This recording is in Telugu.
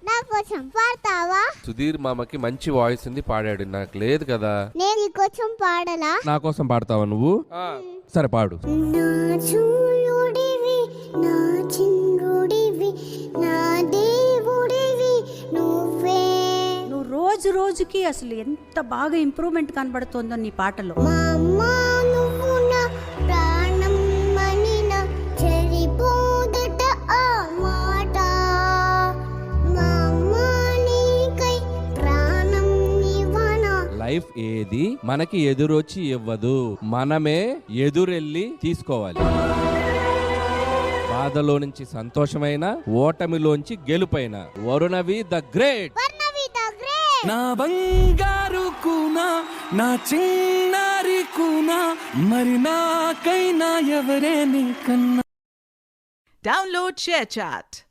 నా కోసం పాడతావా? సుధీర్ మామకి మంచి వాయిస్ ఉంది, పాడాడు. నాకు లేదు కదా. నేను నీకోసం పాడలా? నా కోసం పాడతావా నువ్వు? సరే పాడు. నా చూయుడివి, నా చింగుడివి, నా దేవుడివి నువ్వే. నువ్వు రోజు రోజుకి అసలు ఎంత బాగా ఇంప్రూవ్మెంట్ కనబడుతుందో నీ పాటలో. మా అమ్మ నువ్వు నా ప్రాణం మనిన చెరిపోదట ఆ మాట. మా అమ్మ నీకై ప్రాణం ఇవ్వనా. లైఫ్ ఏది మనకి ఎదురొచ్చి ఇవ్వదు, మనమే ఎదురెళ్ళి తీసుకోవాలి. బాధలో నుంచి సంతోషమైన, ఓటమిలోంచి గెలుపైన. వరుణవి ద గ్రేట్. వర్ణవి ద గ్రేట్. నా బంగారు కూనా, నా చిన్నారి కూనా, మరి నాకైనా ఎవరే నీకన్నా. Download ShareChat.